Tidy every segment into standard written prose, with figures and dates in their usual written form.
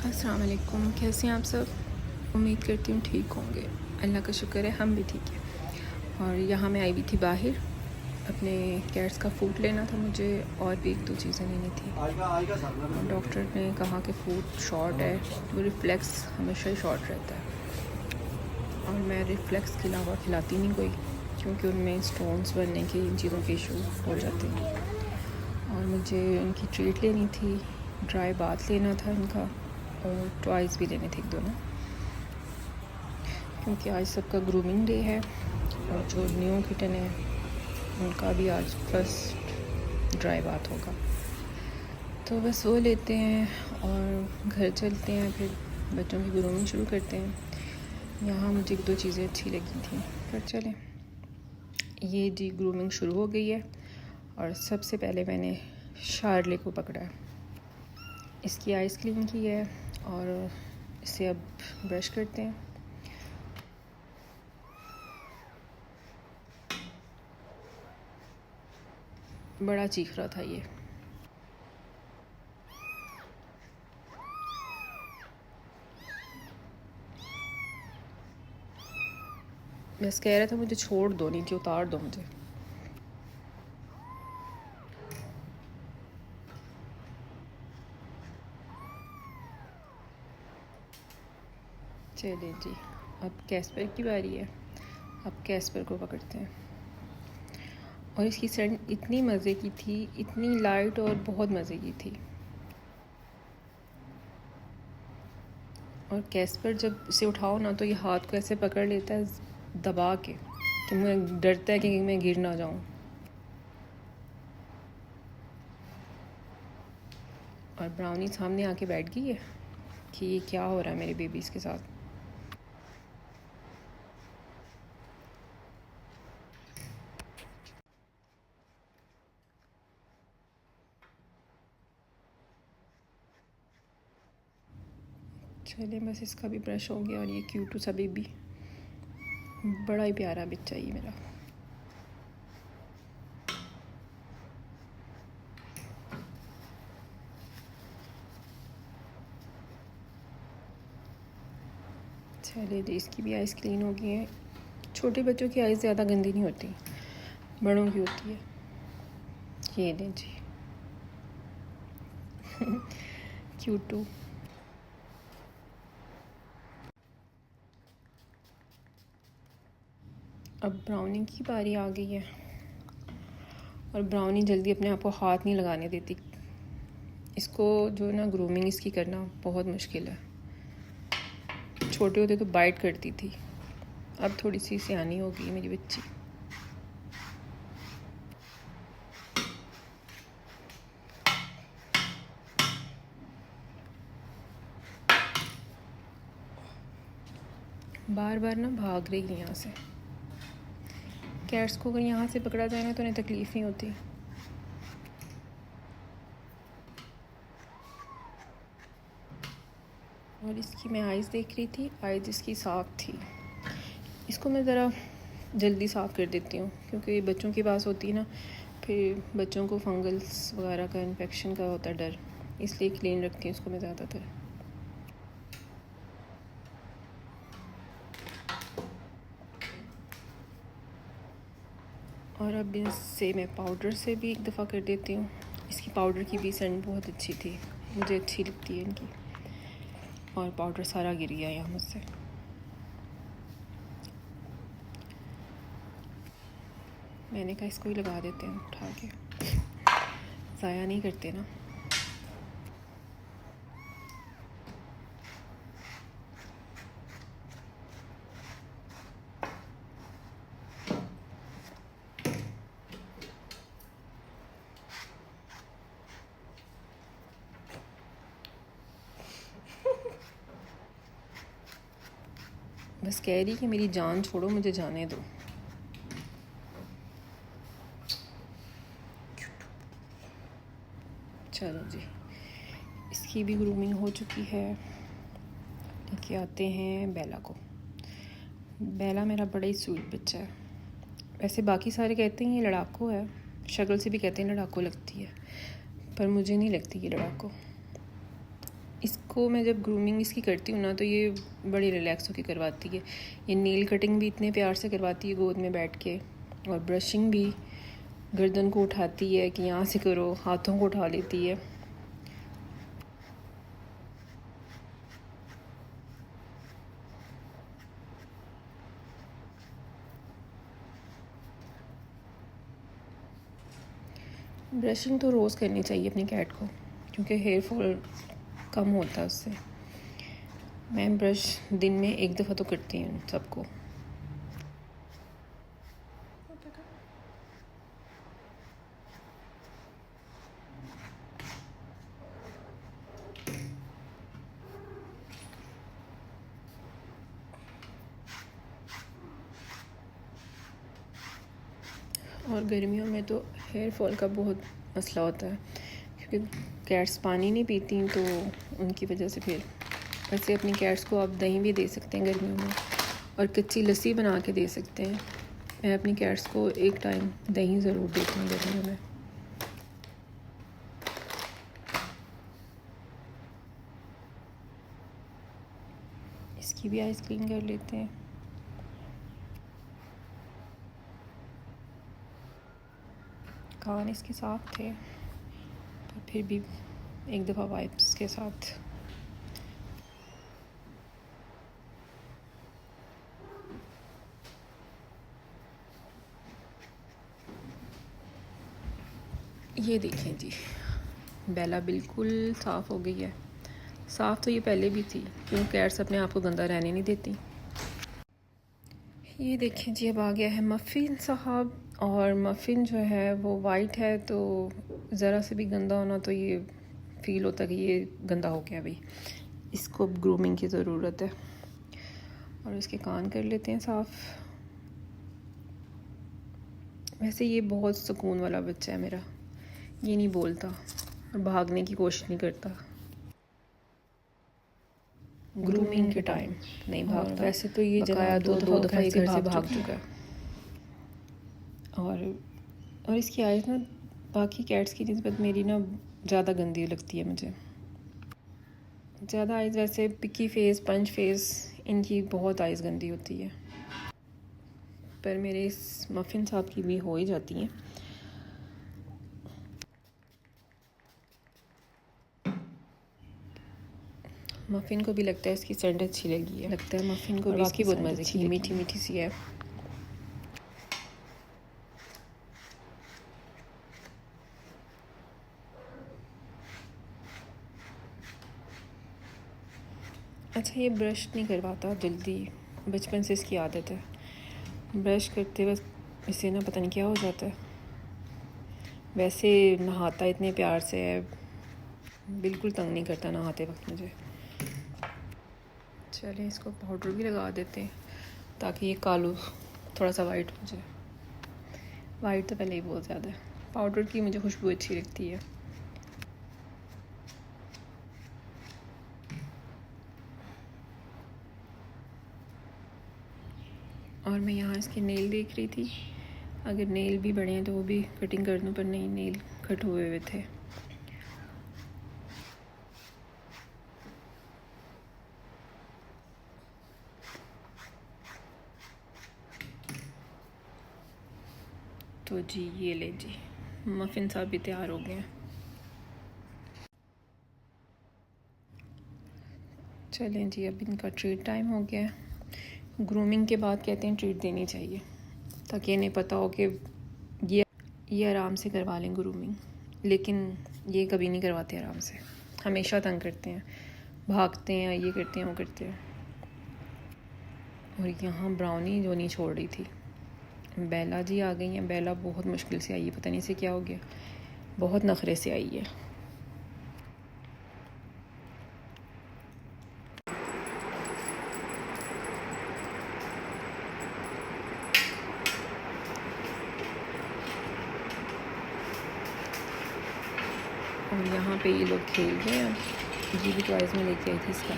अस्सलाम वालेकुम, कैसे हैं आप सब। उम्मीद करती हूँ ठीक होंगे। अल्लाह का शुक्र है हम भी ठीक हैं। और यहाँ मैं आई हुई थी बाहर, अपने कैट्स का फूड लेना था मुझे और भी एक दो चीज़ें लेनी थी। और डॉक्टर ने कहा कि फूड शॉर्ट है, वो रिफ्लेक्स हमेशा ही शॉर्ट रहता है और मैं रिफ्लेक्स के अलावा खिलाती नहीं कोई, क्योंकि उनमें स्टोन्स बनने के इन चीज़ों के इशू हो जाते हैं। और मुझे उनकी ट्रीट लेनी थी, ड्राई बाथ लेना था इनका, और टॉयज़ भी लेने थे एक दोनों, क्योंकि आज सबका ग्रूमिंग डे है और जो न्यू किटन है उनका भी आज फर्स्ट ड्राई बाथ होगा। तो बस वो लेते हैं और घर चलते हैं, फिर बच्चों की ग्रूमिंग शुरू करते हैं। यहाँ मुझे एक दो चीज़ें अच्छी लगी थी, पर चलें। ये जी ग्रूमिंग शुरू हो गई है और सबसे पहले मैंने शार्ले को पकड़ा है। इसकी आइस क्लीन की है और इसे अब ब्रश करते हैं। बड़ा चीख रहा था ये। बस कह रहा था मुझे छोड़ दो, नीचे उतार दो मुझे। चलिए जी, अब कैस्पर की बारी है। अब कैस्पर को पकड़ते हैं। और इसकी सेंट इतनी मज़े की थी, इतनी लाइट और बहुत मज़े की थी। और कैस्पर जब इसे उठाओ ना तो ये हाथ को ऐसे पकड़ लेता है दबा के, कि मैं डरता है कि मैं गिर ना जाऊं। और ब्राउनी सामने आके बैठ गई है कि ये क्या हो रहा है मेरे बेबीज़ के साथ। चलिए, बस इसका भी ब्रश हो गया। और ये क्यूटू सा बेबी, बड़ा ही प्यारा बच्चा ये मेरा। चलिए जी, इसकी भी आइज़ क्लीन हो गई है। छोटे बच्चों की आइज़ ज़्यादा गंदी नहीं होती, बड़ों की होती है। ये दें जी क्यूटू। अब ब्राउनी की बारी आ गई है और ब्राउनी जल्दी अपने आप को हाथ नहीं लगाने देती। इसको जो ना ग्रूमिंग इसकी करना बहुत मुश्किल है। छोटे होते तो बाइट करती थी, अब थोड़ी सी सियानी हो गई मेरी बच्ची। बार बार ना भाग रही है यहाँ से। कैट्स को अगर यहाँ से पकड़ा जाए ना तो उन्हें तकलीफ़ नहीं होती। और इसकी मैं आइज़ देख रही थी, आइज़ इसकी साफ़ थी। इसको मैं ज़रा जल्दी साफ़ कर देती हूँ, क्योंकि ये बच्चों के पास होती है ना, फिर बच्चों को फंगल्स वगैरह का इन्फेक्शन का होता है डर, इसलिए क्लीन रखती हूँ इसको मैं ज़्यादातर। और अब इससे मैं पाउडर से भी एक दफ़ा कर देती हूँ। इसकी पाउडर की भी सेंट बहुत अच्छी थी, मुझे अच्छी लगती है इनकी। और पाउडर सारा गिर गया यहाँ मुझसे। मैंने कहा इसको ही लगा देते हैं उठा के, ज़ाया नहीं करते ना। बस कह रही कि मेरी जान छोड़ो, मुझे जाने दो। चलो जी, इसकी भी ग्रूमिंग हो चुकी है। लेके आते हैं बेला को। बेला मेरा बड़ा ही स्वीट बच्चा है। वैसे बाकी सारे कहते हैं ये लड़ाकू है, शक्ल से भी कहते हैं लड़ाकू लगती है, पर मुझे नहीं लगती ये लड़ाकू। इसको मैं जब ग्रूमिंग इसकी करती हूँ ना तो ये बड़ी रिलैक्स होकर करवाती है। ये नेल कटिंग भी इतने प्यार से करवाती है गोद में बैठ के, और ब्रशिंग भी गर्दन को उठाती है कि यहाँ से करो, हाथों को उठा लेती है। ब्रशिंग तो रोज़ करनी चाहिए अपनी कैट को, क्योंकि हेयर फॉल कम होता है उससे। मैं ब्रश दिन में 1 दफ़ा तो करती हूँ सबको। और गर्मियों में तो हेयर फॉल का बहुत मसला होता है, क्योंकि कैट्स पानी नहीं पीती, तो उनकी वजह से फिर। वैसे अपनी कैट्स को आप दही भी दे सकते हैं गर्मियों में, और कच्ची लस्सी बना के दे सकते हैं। मैं अपनी कैट्स को एक टाइम दही ज़रूर देती हूँ गर्मियों में। इसकी भी आइस क्लीन कर लेते हैं। कान इसके साफ थे, पर फिर भी 1 दफ़ा वाइप्स के साथ। ये देखें जी, बेला बिल्कुल साफ़ हो गई है। साफ़ तो ये पहले भी थी, क्यों कैट्स अपने आप को गंदा रहने नहीं देती। ये देखें जी, अब आ गया है मफ़िन साहब, और मफ़िन जो है वो वाइट है, तो ज़रा से भी गंदा होना तो ये फ़ील होता है कि ये गंदा हो गया। भाई इसको अब ग्रूमिंग की ज़रूरत है। और इसके कान कर लेते हैं साफ़। वैसे ये बहुत सुकून वाला बच्चा है मेरा, ये नहीं बोलता और भागने की कोशिश नहीं करता। ग्रूमिंग के टाइम नहीं भागता। वैसे तो ये जगह दो दफ़ा घर से भाग चुका है। और इसकी आइज़ ना बाकी कैट्स की निस्बत मेरी ना ज़्यादा गंदी लगती है मुझे। ज़्यादा आइज़ वैसे पिकी फेस, पंच फेस, इनकी बहुत आइज़ गंदी होती है, पर मेरे इस मफ़िन साहब की भी हो ही जाती हैं। मफ़िन को भी लगता है इसकी सेंट अच्छी लगी है, लगता है मफ़िन को भी इसकी बहुत मज़े की, मीठी मीठी सी है। अच्छा, ये ब्रश नहीं करवाता जल्दी, बचपन से इसकी आदत है। ब्रश करते वक्त इसे ना पता नहीं क्या हो जाता है। वैसे नहाता इतने प्यार से है, बिल्कुल तंग नहीं करता नहाते वक्त मुझे। चलिए इसको पाउडर भी लगा देते हैं, ताकि ये कालू थोड़ा सा वाइट हो जाए। वाइट तो पहले ही बहुत ज़्यादा है। पाउडर की मुझे खुशबू अच्छी लगती है। और मैं यहाँ इसके नेल देख रही थी, अगर नेल भी बड़े हैं तो वो भी कटिंग कर दूँ, पर नहीं, नेल कट हुए थे। तो जी ये ले जी, मफ़िन साहब भी तैयार हो गए हैं। चलें जी, अब इनका ट्रीट टाइम हो गया है। ग्रूमिंग के बाद कहते हैं ट्रीट देनी चाहिए, ताकि इन्हें पता हो कि ये आराम से करवा लें ग्रूमिंग, लेकिन ये कभी नहीं करवाते आराम से, हमेशा तंग करते हैं, भागते हैं, ये करते हैं, वो करते हैं। और यहाँ ब्राउनी जो नहीं छोड़ रही थी, बेला जी आ गई हैं। बेला बहुत मुश्किल से आई है, पता नहीं से क्या हो गया, बहुत नखरे से आई है। और यहाँ पे ये लोग खेल रहे हैं। जी भी टॉयज़ में लेके आई थी इसका,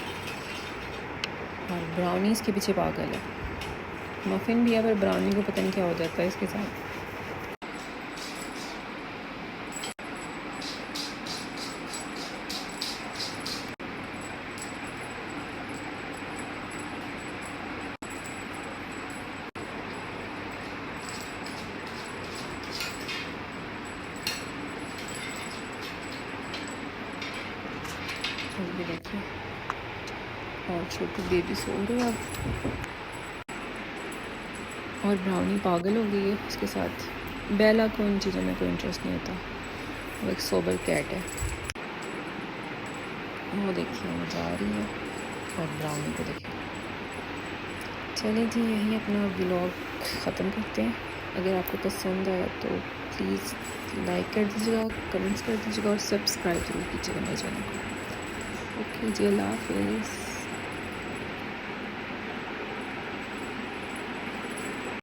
और ब्राउनी इसके पीछे पागल है। मफ़िन भी है, पर ब्राउनी को पता नहीं क्या हो जाता है इसके साथ। और ये देखिए, और छोटू बेबी सो रहे हैं अब, और ब्राउनी पागल हो गई है उसके साथ। बेला को इन चीज़ों में कोई इंटरेस्ट नहीं होता, वो एक सोबर कैट है। वो देखिए वो जा रही है, और ब्राउनी को देखिए। चलिए जी, यहीं अपना व्लॉग ख़त्म करते हैं। अगर आपको पसंद आया तो प्लीज़ लाइक कर दीजिएगा, कमेंट्स कर दीजिएगा, और सब्सक्राइब ज़रूर कीजिएगा मेरे चैनल को। ओके जी, अल्लाह हाफ़िज़।